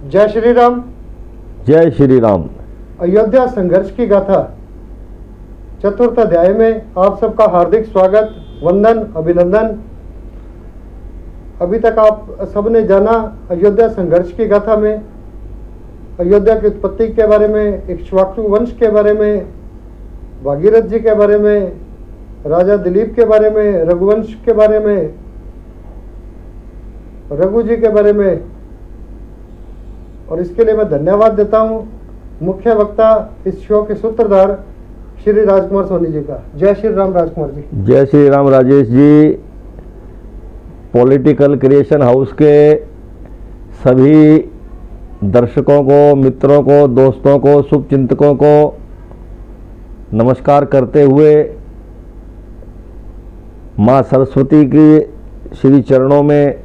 जय श्री राम। जय श्री राम। अयोध्या संघर्ष की गाथा चतुर्थ अध्याय में आप सबका हार्दिक स्वागत, वंदन, अभिनंदन। अभी तक आप सबने जाना अयोध्या संघर्ष की गाथा में अयोध्या की उत्पत्ति के बारे में, इक्ष्वाकु वंश के बारे में, भागीरथ जी के बारे में, राजा दिलीप के बारे में, रघुवंश के बारे में, रघु जी के बारे में। और इसके लिए मैं धन्यवाद देता हूँ मुख्य वक्ता, इस शो के सूत्रधार श्री राजकुमार सोनी जी का। जय श्री राम राजकुमार जी। जय Shri Ram Rajesh ji. Political creation house के सभी दर्शकों को, मित्रों को, दोस्तों को, शुभचिंतकों को नमस्कार करते हुए माँ सरस्वती की श्री चरणों में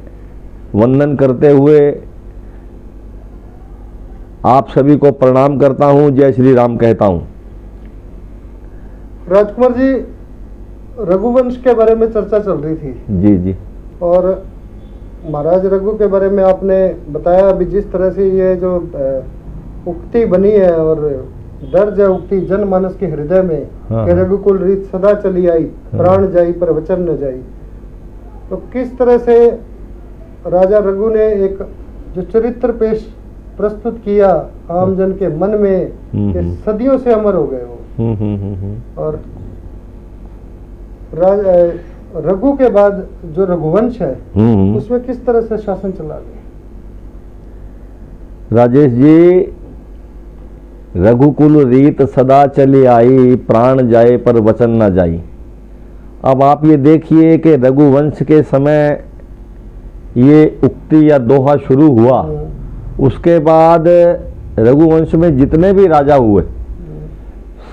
वंदन करते हुए आप सभी को प्रणाम करता हूँ, जय श्री राम कहता हूँ। राजकुमार जी, रघुवंश के बारे में चर्चा चल रही थी। जी जी। और महाराज रघु के बारे में आपने बताया अभी जिस तरह से ये जो उक्ति बनी है और दर्ज है उक्ति जनमानस के हृदय में कि रघुकुल रीत सदा चली आई, प्राण जाई पर वचन न जाई। तो किस तरह से राजा रघु ने एक जो चरित्र पेश प्रस्तुत किया आम जन के मन में कि सदियों से अमर हो गए वो। और रघु के बाद जो रघुवंश है उसमें किस तरह से शासन चला गया? राजेश जी, रघुकुल रीत सदा चली आई, प्राण जाए पर वचन न जाई। अब आप ये देखिए कि रघुवंश के समय ये उक्ति या दोहा शुरू हुआ, उसके बाद रघुवंश में जितने भी राजा हुए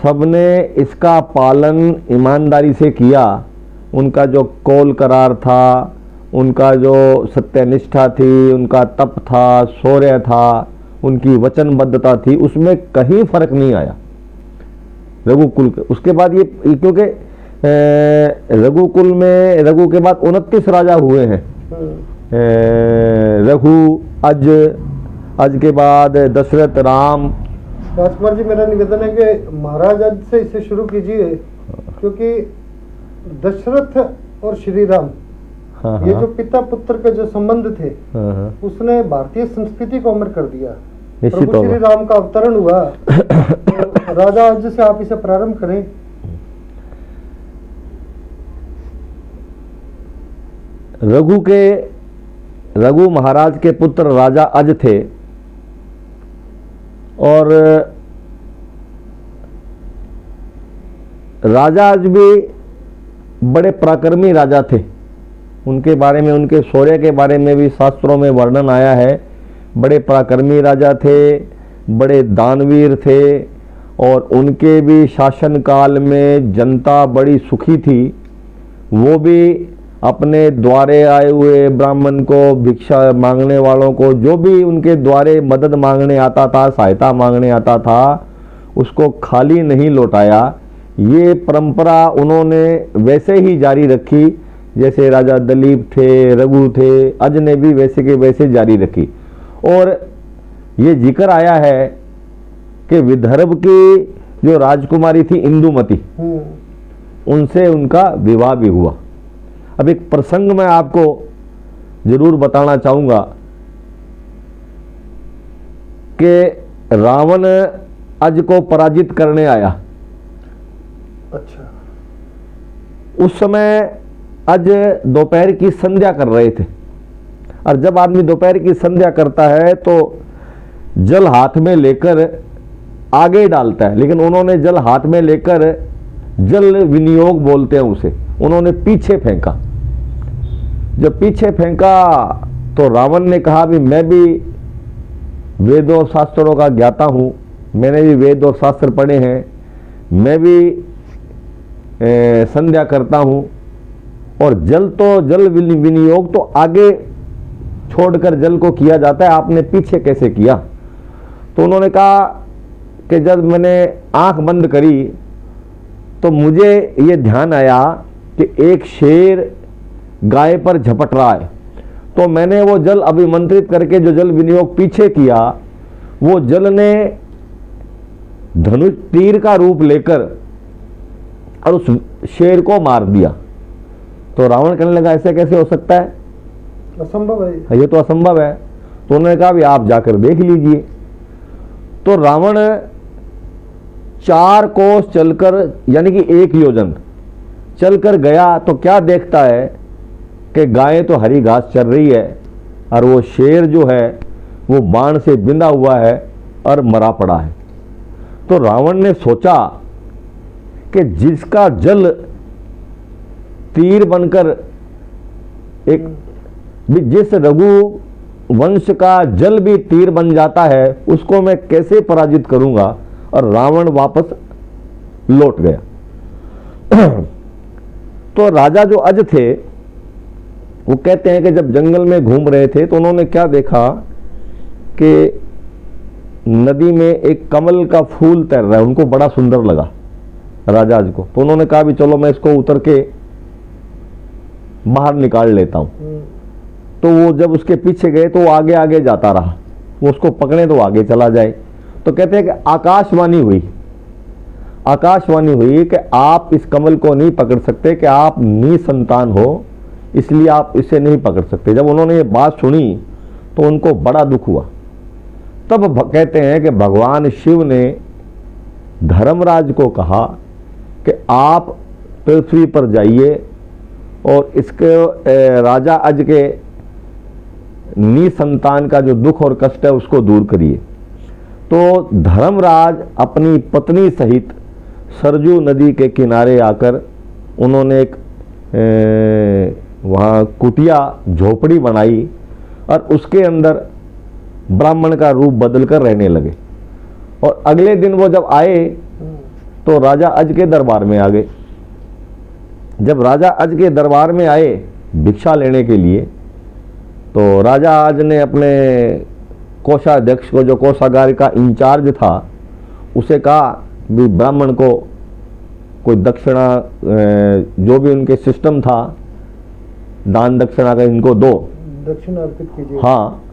सबने इसका पालन ईमानदारी से किया। उनका जो कौल करार था, उनका जो सत्यनिष्ठा थी, उनका तप था, शौर्य था, उनकी वचनबद्धता थी, उसमें कहीं फर्क नहीं आया रघुकुल के। उसके बाद ये क्योंकि रघुकुल में रघु के बाद 29 राजा हुए हैं। रघु, अज के बाद दशरथ, राम। राजकुमार जी, मेरा निवेदन है कि महाराज अज से इसे शुरू कीजिए, क्योंकि दशरथ और श्री राम ये जो पिता पुत्र के जो संबंध थे उसने भारतीय संस्कृति को अमर कर दिया। प्रभु श्री राम का अवतरण हुआ तो राजा अज से आप इसे प्रारंभ करें। रघु महाराज के पुत्र राजा अज थे और राजा अज भी बड़े पराक्रमी राजा थे। उनके बारे में, उनके शौर्य के बारे में भी शास्त्रों में वर्णन आया है। बड़े पराक्रमी राजा थे, बड़े दानवीर थे और उनके भी शासन काल में जनता बड़ी सुखी थी। वो भी अपने द्वारे आए हुए ब्राह्मण को, भिक्षा मांगने वालों को, जो भी उनके द्वारे मदद मांगने आता था, सहायता मांगने आता था, उसको खाली नहीं लौटाया। ये परंपरा उन्होंने वैसे ही जारी रखी जैसे राजा दिलीप थे, रघु थे, अज ने भी वैसे के वैसे जारी रखी। और ये जिक्र आया है कि विदर्भ की जो राजकुमारी थी इंदुमती, उनसे उनका विवाह भी हुआ। अब एक प्रसंग मैं आपको जरूर बताना चाहूंगा कि रावण अज को पराजित करने आया। अच्छा। उस समय अज दोपहर की संध्या कर रहे थे और जब आदमी दोपहर की संध्या करता है तो जल हाथ में लेकर आगे डालता है, लेकिन उन्होंने जल हाथ में लेकर, जल विनियोग बोलते हैं उसे, उन्होंने पीछे फेंका। जब पीछे फेंका तो रावण ने कहा भी मैं भी वेद और शास्त्रों का ज्ञाता हूँ, मैंने भी वेद और शास्त्र पढ़े हैं, मैं भी संध्या करता हूँ और जल विनियोग तो आगे छोड़कर जल को किया जाता है, आपने पीछे कैसे किया? तो उन्होंने कहा कि जब मैंने आंख बंद करी तो मुझे ये ध्यान आया कि एक शेर गाय पर झपट रहा है। तो मैंने वो जल अभिमंत्रित करके जो जल विनियोग पीछे किया, वो जल ने धनुष तीर का रूप लेकर और उस शेर को मार दिया। तो रावण कहने लगा ऐसे कैसे हो सकता है, असंभव है, ये तो असंभव है। तो उन्होंने कहा भी आप जाकर देख लीजिए। तो रावण 4 कोस चलकर, यानी कि 1 योजन चलकर गया, तो क्या देखता है कि गायें तो हरी घास चर रही है और वो शेर जो है वो बाण से बिंधा हुआ है और मरा पड़ा है। तो रावण ने सोचा कि जिसका जल तीर बनकर एक, जिस रघु वंश का जल भी तीर बन जाता है, उसको मैं कैसे पराजित करूंगा। और रावण वापस लौट गया। तो राजा जो अज थे वो कहते हैं कि जब जंगल में घूम रहे थे तो उन्होंने क्या देखा कि नदी में एक कमल का फूल तैर रहा है। उनको बड़ा सुंदर लगा राजा अज को। तो उन्होंने कहा भी चलो मैं इसको उतर के बाहर निकाल लेता हूं। तो वो जब उसके पीछे गए तो वो आगे आगे जाता रहा, वो उसको पकड़े तो आगे चला जाए। तो कहते हैं कि आकाशवाणी हुई कि आप इस कमल को नहीं पकड़ सकते, कि आप निसंतान हो, इसलिए आप इसे नहीं पकड़ सकते। जब उन्होंने ये बात सुनी तो उनको बड़ा दुख हुआ। तब कहते हैं कि भगवान शिव ने धर्मराज को कहा कि आप पृथ्वी पर जाइए और इसके राजा अज के निसंतान का जो दुख और कष्ट है उसको दूर करिए। तो धर्मराज अपनी पत्नी सहित सरजू नदी के किनारे आकर उन्होंने एक वहाँ कुटिया झोपड़ी बनाई और उसके अंदर ब्राह्मण का रूप बदलकर रहने लगे। और अगले दिन वो जब आए तो राजा अज के दरबार में आ गए। जब राजा अज के दरबार में आए भिक्षा लेने के लिए, तो राजा आज ने अपने कोषाध्यक्ष को, जो कोषागार का इंचार्ज था, उसे कहा भी ब्राह्मण को कोई दक्षिणा, जो भी उनके सिस्टम था दान दक्षिणा का, इनको दो, दक्षिणा अर्पित कीजिए। हाँ।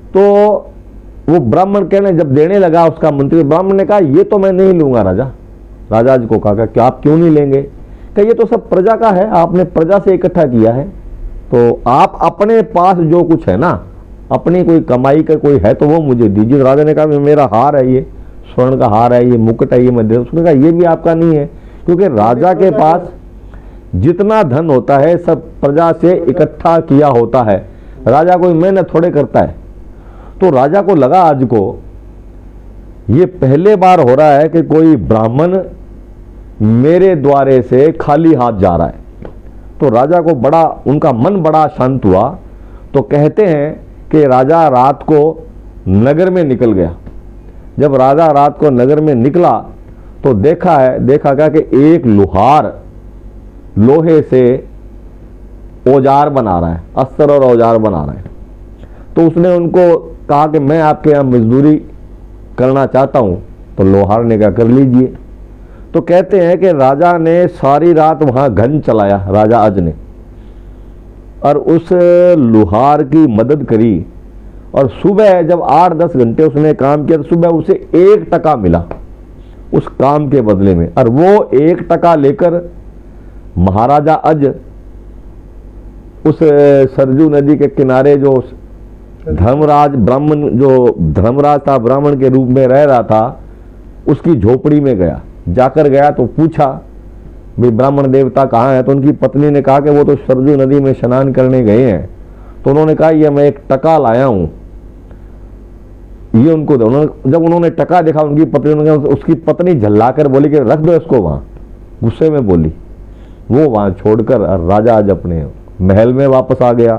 तो वो ब्राह्मण कहने जब देने लगा, उसका मंत्री ब्राह्मण ने कहा ये तो मैं नहीं लूंगा। राजा जी को कहा कि आप क्यों नहीं लेंगे? कि ये तो सब प्रजा का है, आपने प्रजा से इकट्ठा किया है, तो आप अपने पास जो कुछ है ना, अपनी कोई कमाई का कोई है तो वो मुझे दीजिए। राजा ने कहा मेरा हार है, ये स्वर्ण का हार है, ये मुकुट है, ये मैं दे। उसने कहा ये भी आपका नहीं है, क्योंकि राजा के पास जितना धन होता है सब प्रजा से इकट्ठा किया होता है, राजा कोई मेहनत थोड़े करता है। तो राजा को लगा आज को ये पहले बार हो रहा है कि कोई ब्राह्मण मेरे द्वारे से खाली हाथ जा रहा है। तो राजा को बड़ा, उनका मन बड़ा शांत हुआ। तो कहते हैं कि राजा रात को नगर में निकल गया। जब राजा रात को नगर में निकला तो देखा क्या कि एक लुहार लोहे से औजार बना रहा है, अस्त्र और औजार बना रहा है। तो उसने उनको कहा कि मैं आपके यहाँ मजदूरी करना चाहता हूं। तो लोहार ने कहा कर लीजिए। तो कहते हैं कि राजा ने सारी रात वहां घन चलाया, राजा अज ने, और उस लुहार की मदद करी। और सुबह जब 8-10 घंटे उसने काम किया तो सुबह उसे 1 टका मिला उस काम के बदले में। और वो 1 टका लेकर महाराजा अज उस सरजू नदी के किनारे जो धर्मराज ब्राह्मण, जो धर्मराज था ब्राह्मण के रूप में रह रहा था, उसकी झोपड़ी में गया। जाकर गया तो पूछा भाई ब्राह्मण देवता कहाँ है? तो उनकी पत्नी ने कहा कि वो तो सरजू नदी में स्नान करने गए हैं। तो उन्होंने कहा ये मैं 1 टका लाया हूं, ये उनको दो। जब उन्होंने टका देखा उनकी पत्नी ने, उसकी पत्नी झल्लाकर बोली कि रख दो इसको वहां, गुस्से में बोली। वो वहां छोड़कर राजा आज अपने महल में वापस आ गया।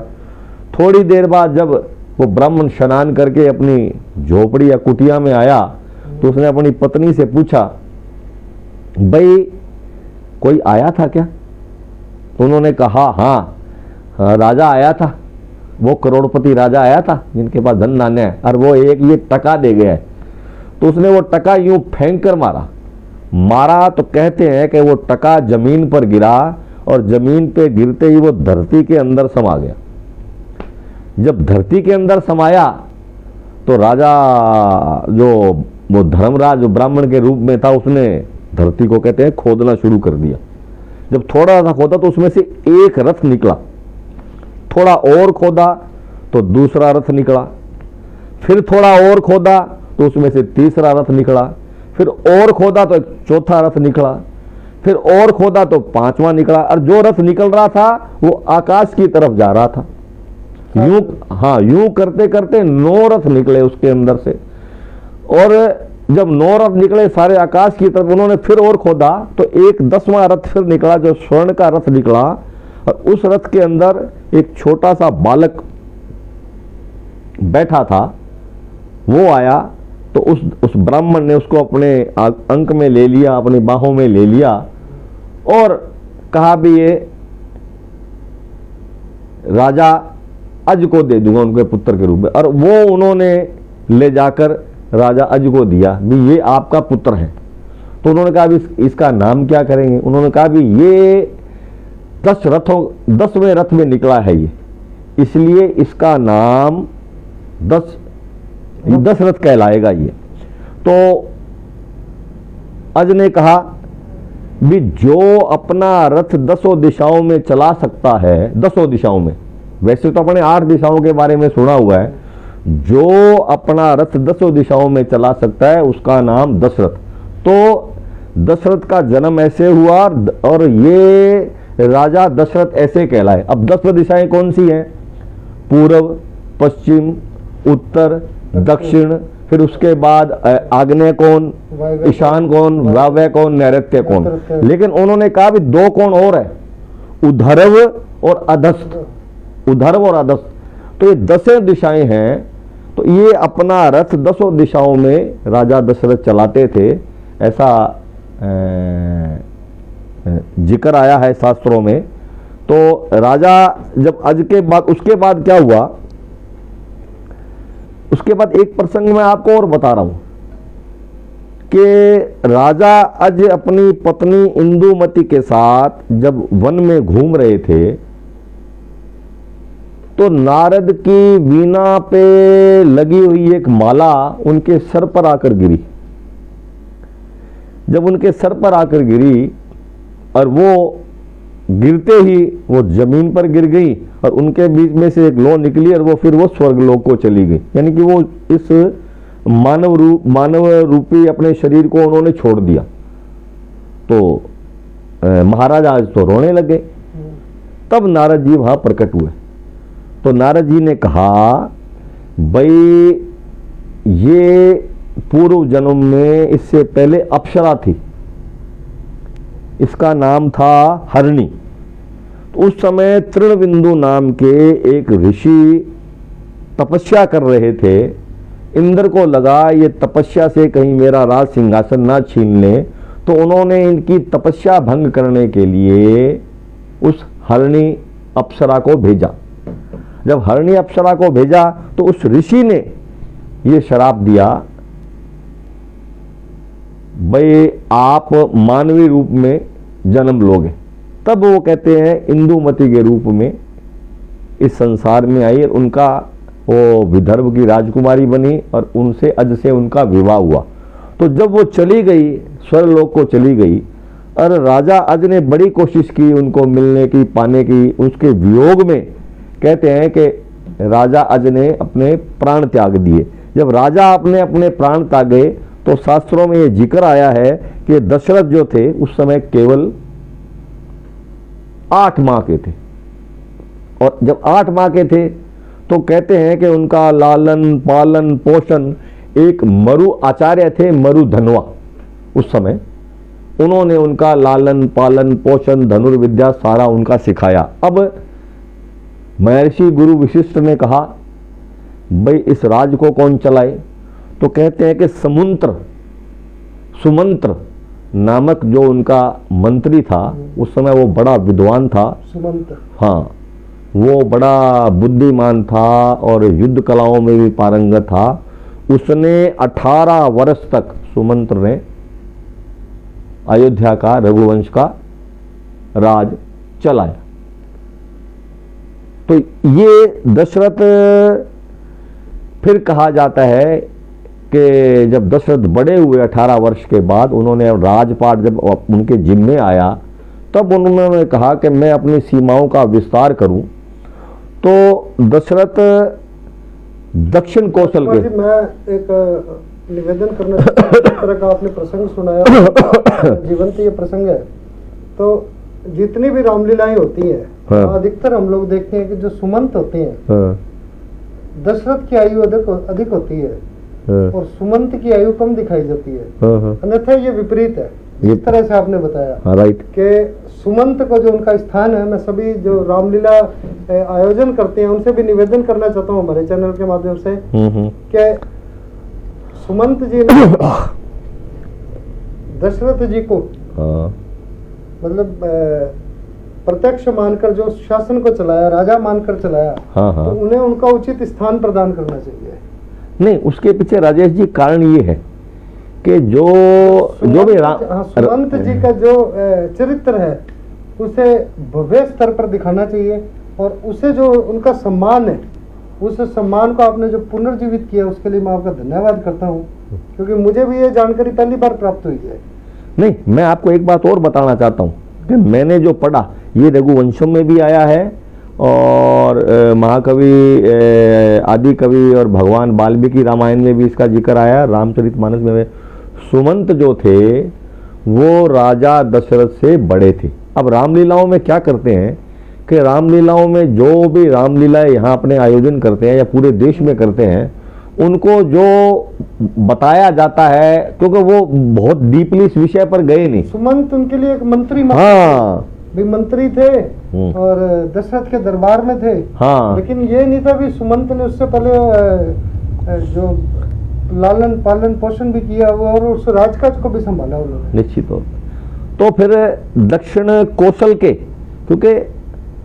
थोड़ी देर बाद जब वो ब्राह्मण स्नान करके अपनी झोपड़ी या कुटिया में आया तो उसने अपनी पत्नी से पूछा भाई कोई आया था क्या? तो उन्होंने कहा हाँ राजा आया था, वो करोड़पति राजा आया था जिनके पास धन धान्य है, और वो एक ये टका दे गया है। तो उसने वो टका यूं फेंक कर मारा तो कहते हैं कि वो टका जमीन पर गिरा और जमीन पे गिरते ही वो धरती के अंदर समा गया। जब धरती के अंदर समाया तो राजा जो वो धर्मराज जो ब्राह्मण के रूप में था, उसने धरती को कहते हैं खोदना शुरू कर दिया। जब थोड़ा सा खोदा तो उसमें से एक रथ निकला, थोड़ा और खोदा तो दूसरा रथ निकला, फिर थोड़ा और खोदा तो उसमें से तीसरा रथ निकला, फिर और खोदा तो एक चौथा रथ निकला, फिर और खोदा तो पांचवा निकला, और जो रथ निकल रहा था वो आकाश की तरफ जा रहा था। यूं, हाँ, यूं करते करते 9 रथ निकले उसके अंदर से, और जब 9 रथ निकले सारे आकाश की तरफ, उन्होंने फिर और खोदा तो एक 10वां रथ फिर निकला, जो स्वर्ण का रथ निकला, और उस रथ के अंदर एक छोटा सा बालक बैठा था। वो आया तो उस ब्राह्मण ने उसको अपने अंक में ले लिया, अपनी बाहों में ले लिया, और कहा भी ये राजा अज को दे दूंगा उनके पुत्र के रूप में। और वो उन्होंने ले जाकर राजा अज को दिया भी ये आपका पुत्र है। तो उन्होंने कहा भी इसका नाम क्या करेंगे? उन्होंने कहा भी ये 10वें रथ में निकला है ये, इसलिए इसका नाम 10 रथ कहलाएगा ये। तो अज ने कहा भी जो अपना रथ 10 दिशाओं में चला सकता है, 10 दिशाओं में, वैसे तो अपने 8 दिशाओं के बारे में सुना हुआ है, जो अपना रथ 10 दिशाओं में चला सकता है उसका नाम दशरथ। तो दशरथ का जन्म ऐसे हुआ और ये राजा दशरथ ऐसे कहलाए। अब 10 दिशाएं कौन सी हैं? पूर्व, पश्चिम, उत्तर, दक्षिण, फिर उसके बाद आग्नेय कौन, ईशान कौन, वायव्य कौन, नैऋत्य कौन। लेकिन उन्होंने कहा भी 2 कौन और है, उधर्व और अधस्थ, उधर्व और अधस्थ। तो ये 10 दिशाएं हैं। तो ये अपना रथ 10 दिशाओं में राजा दशरथ चलाते थे, ऐसा जिक्र आया है शास्त्रों में। तो राजा जब अज के बाद, उसके बाद क्या हुआ, उसके बाद एक प्रसंग मैं आपको और बता रहा हूं कि राजा अज अपनी पत्नी इंदुमती के साथ जब वन में घूम रहे थे तो नारद की वीणा पे लगी हुई एक माला उनके सर पर आकर गिरी। जब उनके सर पर आकर गिरी और वो गिरते ही वो जमीन पर गिर गई और उनके बीच में से एक लौ निकली और वो फिर वो स्वर्गलोक को चली गई। यानी कि वो इस मानव रूपी अपने शरीर को उन्होंने छोड़ दिया। तो महाराज आज तो रोने लगे। तब नारद जी वहां प्रकट हुए। तो नारद जी ने कहा भाई ये पूर्व जन्म में इससे पहले अप्सरा थी, इसका नाम था हरणी। तो उस समय तृणबिंदु नाम के एक ऋषि तपस्या कर रहे थे। इंद्र को लगा ये तपस्या से कहीं मेरा राज सिंहासन ना छीन ले, तो उन्होंने इनकी तपस्या भंग करने के लिए उस हरणी अप्सरा को भेजा। जब हरणी अप्सरा को भेजा तो उस ऋषि ने ये श्राप दिया भाई आप मानवीय रूप में जन्म लोगे। तब वो कहते हैं इंदुमती के रूप में इस संसार में आई और उनका वो विदर्भ की राजकुमारी बनी और उनसे अज से उनका विवाह हुआ। तो जब वो चली गई, स्वर्गलोक को चली गई, और राजा अज ने बड़ी कोशिश की उनको मिलने की, पाने की। उसके वियोग में कहते हैं कि राजा अज ने अपने प्राण त्याग दिए। जब राजा अपने अपने प्राण त्यागे तो शास्त्रों में ये जिक्र आया है कि दशरथ जो थे उस समय केवल 8 माह के थे। और जब 8 माह के थे तो कहते हैं कि उनका लालन पालन पोषण एक मरु आचार्य थे, मरु धनवा, उस समय उन्होंने उनका लालन पालन पोषण धनुर्विद्या सारा उनका सिखाया। अब महर्षि गुरु वशिष्ठ ने कहा भाई इस राज को कौन चलाए? तो कहते हैं कि सुमंत्र नामक जो उनका मंत्री था, उस समय वो बड़ा विद्वान था। सुमंत्र, हाँ, वो बड़ा बुद्धिमान था और युद्ध कलाओं में भी पारंगत था। उसने 18 वर्ष तक सुमंत्र ने अयोध्या का, रघुवंश का राज चलाया। तो ये दशरथ, फिर कहा जाता है कि जब दशरथ बड़े हुए 18 वर्ष के बाद, उन्होंने राजपाट जब उनके जिम्मे आया, तब उन्होंने कहा कि मैं अपनी सीमाओं का विस्तार करूं। तो दशरथ दक्षिण कौशल के, मैं एक निवेदन करना चाहता हूं, जिस तरह का आपने प्रसंग सुनाया जीवंत ये प्रसंग है। तो जितनी भी रामलीलाएं होती हैं, हाँ। अधिकतर हम लोग देखते हैं कि जो सुमंत होते हैं, हाँ, दशरथ की आयु अधिक होती है हाँ, और सुमंत की आयु कम दिखाई जाती है। हाँ, हाँ, अन्यथा ये विपरीत है, जिस तरह से आपने बताया हाँ, राइट। कि सुमंत को जो उनका स्थान है, मैं सभी जो रामलीला आयोजन करते हैं उनसे भी निवेदन करना चाहता हूँ हमारे चैनल के माध्यम से कि सुमंत जी ने दशरथ जी को हाँ, मतलब प्रत्यक्ष मानकर जो शासन को चलाया, राजा मानकर चलाया, हाँ, हाँ। तो उन्हें उनका उचित स्थान प्रदान करना चाहिए। नहीं, उसके पीछे राजेश जी कारण ये है कि जो भी सुमंत जी का जो चरित्र है उसे भव्य स्तर पर दिखाना चाहिए और उसे जो उनका सम्मान है, उस सम्मान को आपने जो पुनर्जीवित किया उसके लिए मैं आपका धन्यवाद करता हूँ, क्योंकि मुझे भी ये जानकारी पहली बार प्राप्त हुई है। नहीं, मैं आपको एक बात और बताना चाहता हूँ कि मैंने जो पढ़ा, ये रघुवंशों में भी आया है और महाकवि आदि कवि और भगवान वाल्मीकि रामायण में भी इसका जिक्र आया, रामचरितमानस में। सुमंत जो थे वो राजा दशरथ से बड़े थे। अब रामलीलाओं में क्या करते हैं कि रामलीलाओं में जो भी रामलीलाएं यहाँ अपने आयोजन करते हैं या पूरे देश में करते हैं, उनको जो बताया जाता है, क्योंकि वो बहुत डीपली इस विषय पर गए नहीं। सुमंत उनके लिए एक मंत्री, हाँ, भी मंत्री थे और दशरथ के दरबार में थे। हाँ, लेकिन ये नहीं था भी सुमंत ने उससे पहले जो लालन पालन पोषण भी किया और उस राजकाज को भी संभाला उन्होंने। निश्चित तौर पर। तो फिर दक्षिण कौशल के, क्योंकि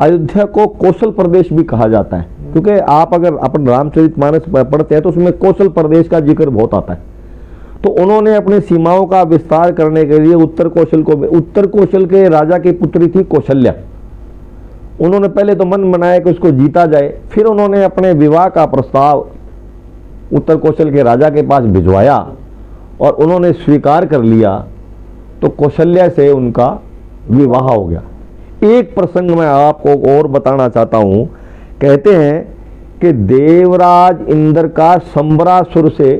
अयोध्या को कौशल प्रदेश भी कहा जाता है, क्योंकि आप अगर अपन रामचरितमानस पढ़ते हैं तो उसमें कौशल प्रदेश का जिक्र बहुत आता है। तो उन्होंने अपनी सीमाओं का विस्तार करने के लिए उत्तर कौशल के राजा की पुत्री थी कौशल्या। उन्होंने पहले तो मन बनाया कि उसको जीता जाए, फिर उन्होंने अपने विवाह का प्रस्ताव उत्तर कौशल के राजा के पास भिजवाया और उन्होंने स्वीकार कर लिया, तो कौशल्या से उनका विवाह हो गया। एक प्रसंग मैं आपको और बताना चाहता हूं। कहते हैं कि देवराज इंद्र का संबरासुर से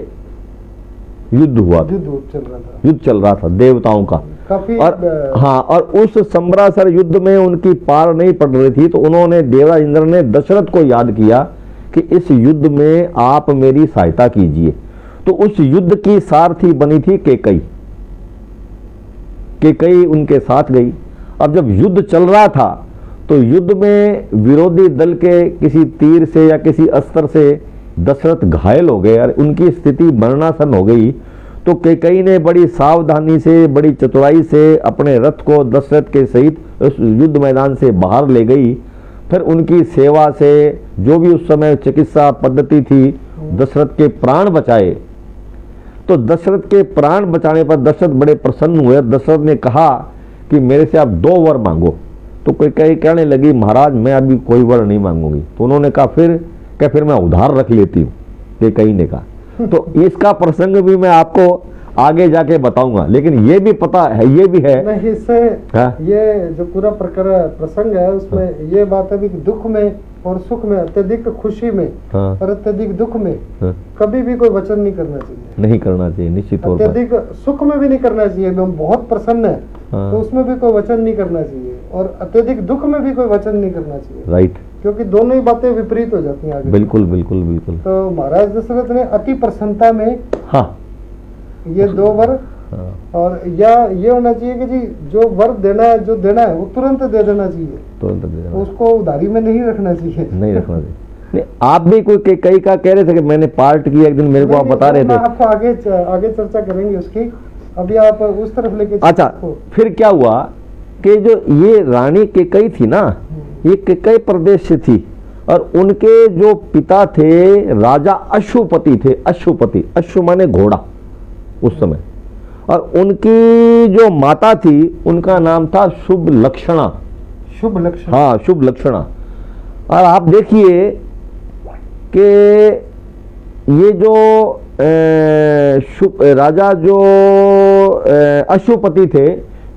युद्ध हुआ, युद्ध चल रहा था देवताओं का काफी। और हाँ, और उस संबरासुर युद्ध में उनकी पार नहीं पड़ रही थी, तो उन्होंने देवराज इंद्र ने दशरथ को याद किया कि इस युद्ध में आप मेरी सहायता कीजिए। तो उस युद्ध की सारथी बनी थी केकई। केकई उनके साथ गई। अब जब युद्ध चल रहा था तो युद्ध में विरोधी दल के किसी तीर से या किसी अस्त्र से दशरथ घायल हो गए और उनकी स्थिति मरणासन हो गई। तो केकई ने बड़ी सावधानी से, बड़ी चतुराई से अपने रथ को दशरथ के सहित उस युद्ध मैदान से बाहर ले गई। फिर उनकी सेवा से, जो भी उस समय चिकित्सा पद्धति थी, दशरथ के प्राण बचाए। तो दशरथ के प्राण बचाने पर दशरथ बड़े प्रसन्न हुए। दशरथ ने कहा कि मेरे से आप 2 वर मांगो। तो कोई कहने लगी, महाराज मैं अभी कोई वर नहीं मांगूंगी। तो उन्होंने कहा फिर मैं उधार रख लेती हूँ, कहीं ने कहा। तो इसका प्रसंग भी मैं आपको आगे जाके बताऊंगा, लेकिन ये भी पता है, ये भी है नहीं, इससे ये जो पूरा प्रसंग है उसमें ये बात है कि दुख में और सुख में, अत्यधिक खुशी में और अत्यधिक दुख में कभी भी कोई वचन नहीं करना चाहिए। नहीं करना चाहिए, निश्चित तौर पर। अत्यधिक सुख में भी नहीं करना चाहिए, हम बहुत प्रसन्न है तो उसमें भी कोई वचन नहीं करना चाहिए, और अत्यधिक दुख में भी कोई वचन नहीं करना चाहिए। राइट, क्योंकि दोनों ही बातें विपरीत हो जाती हैं आगे। बिल्कुल बिल्कुल बिल्कुल। तो महाराज दशरथ ने अति प्रसन्नता में ये 2 वर, और या ये होना चाहिए कि जी जो वर देना है, जो देना है वो तुरंत दे देना चाहिए, तुरंत दे देना, उसको उधारी में नहीं रखना चाहिए। नहीं रखना चाहिए। नहीं, आप भी कोई कई का कह रहे थे कि मैंने पार्ट किया एक दिन, मेरे को आप बता रहे थे। आपको आगे चर्चा करेंगे उसकी, अभी आप उस तरफ लेके। अच्छा, फिर क्या हुआ कि जो ये रानी केकई थी ना, ये केकई प्रदेश से थी और उनके जो पिता थे राजा अश्वपति थे। अश्वपति, अश्व माने घोड़ा उस समय, और उनकी जो माता थी उनका नाम था शुभ लक्षणा। शुभ लक्षणा, हाँ, शुभ लक्षणा। और आप देखिए कि ये जो राजा जो अशुपति थे,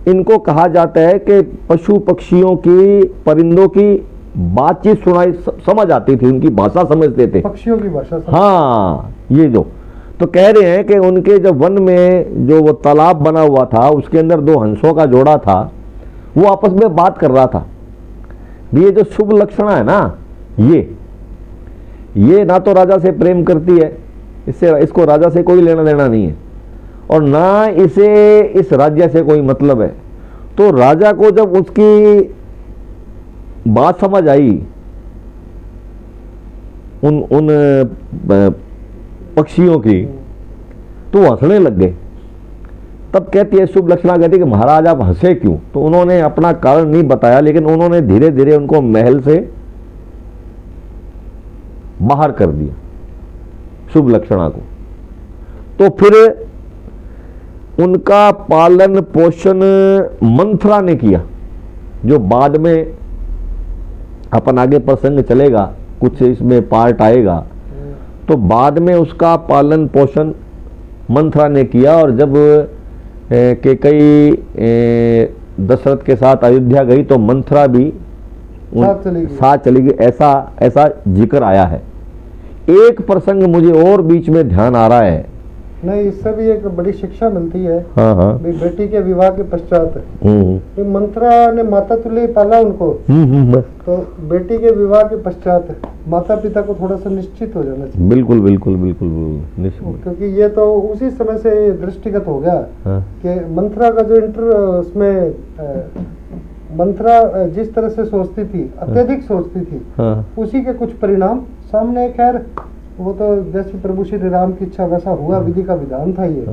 इनको कहा जाता है कि पशु पक्षियों की, परिंदों की बातचीत सुनाई समझ आती थी, उनकी भाषा समझते थे, पक्षियों की भाषा। हाँ, ये जो तो कह रहे हैं कि उनके जब वन में जो वो तालाब बना हुआ था, उसके अंदर 2 हंसों का जोड़ा था, वो आपस में बात कर रहा था। ये जो शुभ लक्षण है ना, ये ना तो राजा से प्रेम करती है, इसको राजा से कोई लेना देना नहीं है, और ना इसे इस राज्य से कोई मतलब है। तो राजा को जब उसकी बात समझ आई उन पक्षियों की, तो वो हंसने लग गए। तब कहती है शुभ लक्षणा, कहती है कि महाराज आप हंसे क्यों? तो उन्होंने अपना कारण नहीं बताया, लेकिन उन्होंने धीरे धीरे उनको महल से बाहर कर दिया, शुभ लक्षणा को। तो फिर उनका पालन पोषण मंथरा ने किया, जो बाद में अपन आगे प्रसंग चलेगा, कुछ इसमें पार्ट आएगा, तो बाद में उसका पालन पोषण मंथरा ने किया। और जब केकई दशरथ के साथ अयोध्या गई तो मंथरा भी साथ चली गई, ऐसा जिक्र आया है। एक प्रसंग मुझे और बीच में ध्यान आ रहा है, नहीं, इससे भी एक बड़ी शिक्षा मिलती है। हाँ। बेटी के विवाह के पश्चात मंथरा ने माता तुल्य पाला उनको, तो बेटी के विवाह के पश्चात माता पिता को थोड़ा सा निश्चित हो जाना चाहिए। बिल्कुल क्योंकि ये तो उसी समय से दृष्टिगत हो गया कि मंथरा का जो उसमें मंथरा जिस तरह से सोचती थी, अत्यधिक सोचती थी, उसी के कुछ परिणाम सामने। खैर वो तो जैसे प्रभु श्री राम की इच्छा वैसा हुआ, विधि का विधान था ये।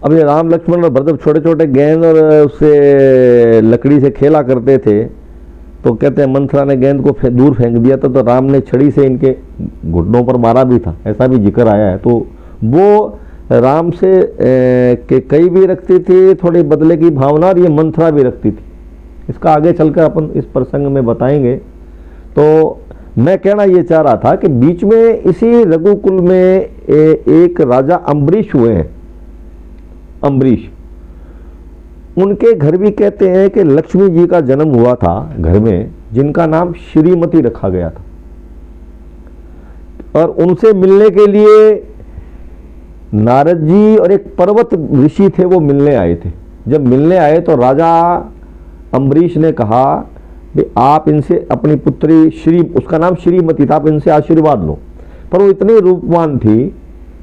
अब ये राम लक्ष्मण और भरत छोटे छोटे गेंद और उससे लकड़ी से खेला करते थे, तो कहते हैं मंथरा ने गेंद को दूर फेंक दिया था, तो राम ने छड़ी से इनके घुटनों पर मारा भी था, ऐसा भी जिक्र आया है। तो वो राम से के कई भी रखती थी थोड़ी बदले की भावना, और ये मंथरा भी रखती थी। इसका आगे चलकर अपन इस प्रसंग में बताएंगे। तो मैं कहना ये चाह रहा था कि बीच में इसी रघुकुल में एक राजा अम्बरीश हुए हैं। अम्बरीश, उनके घर भी कहते हैं कि लक्ष्मी जी का जन्म हुआ था घर में, जिनका नाम श्रीमती रखा गया था। और उनसे मिलने के लिए नारद जी और एक पर्वत ऋषि थे, वो मिलने आए थे। जब मिलने आए तो राजा अम्बरीश ने कहा कि आप इनसे अपनी पुत्री उसका नाम श्रीमती था, आप इनसे आशीर्वाद लो। पर वो इतनी रूपवान थी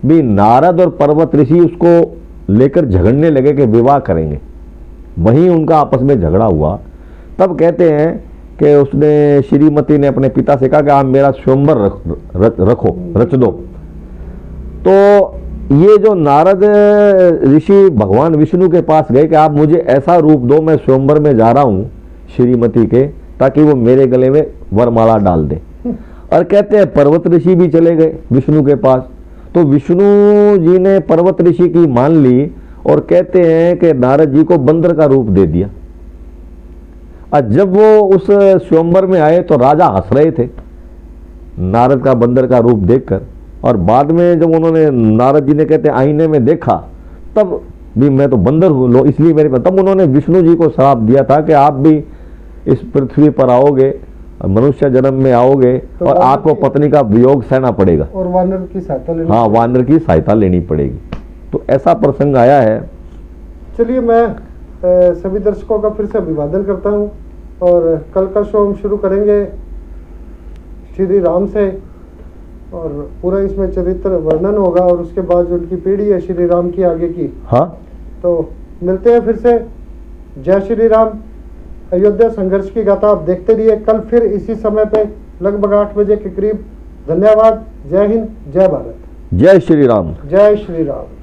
भी, नारद और पर्वत ऋषि उसको लेकर झगड़ने लगे कि विवाह करेंगे। वहीं उनका आपस में झगड़ा हुआ। तब कहते हैं कि उसने, श्रीमती ने अपने पिता से कहा कि आप मेरा स्वयंवर रच दो। तो ये जो नारद ऋषि भगवान विष्णु के पास गए कि आप मुझे ऐसा रूप दो, मैं स्वयंवर में जा रहा हूं श्रीमती के, ताकि वो मेरे गले में वरमाला डाल दे। और कहते हैं पर्वत ऋषि भी चले गए विष्णु के पास। तो विष्णु जी ने पर्वत ऋषि की मान ली, और कहते हैं कि नारद जी को बंदर का रूप दे दिया। और जब वो उस स्वयंवर में आए तो राजा हंस रहे थे नारद का बंदर का रूप देखकर। और बाद में जब उन्होंने, नारद जी ने कहते आईने में देखा, तब भी मैं तो बंदर हूं लो, इसलिए मेरे पास। तब उन्होंने विष्णु जी को श्राप दिया था कि आप भी इस पृथ्वी पर आओगे, मनुष्य जन्म में आओगे, तो और आपको पत्नी का वियोग सहना पड़ेगा, और वानर की सहायता लेनी। हाँ, वानर की सहायता लेनी पड़ेगी। तो ऐसा प्रसंग आया है। चलिए, मैं सभी दर्शकों का फिर से अभिवादन करता हूँ, और कल का शो हम शुरू करेंगे श्री राम से, और पूरा इसमें चरित्र वर्णन होगा, और उसके बाद जो उनकी पीढ़ी है श्री राम की आगे की। हाँ, तो मिलते हैं फिर से। जय श्री राम। अयोध्या संघर्ष की गाथा आप देखते रहिए, कल फिर इसी समय पे लगभग 8 बजे के करीब। धन्यवाद। जय हिंद, जय भारत। जय श्री राम। जय श्री राम।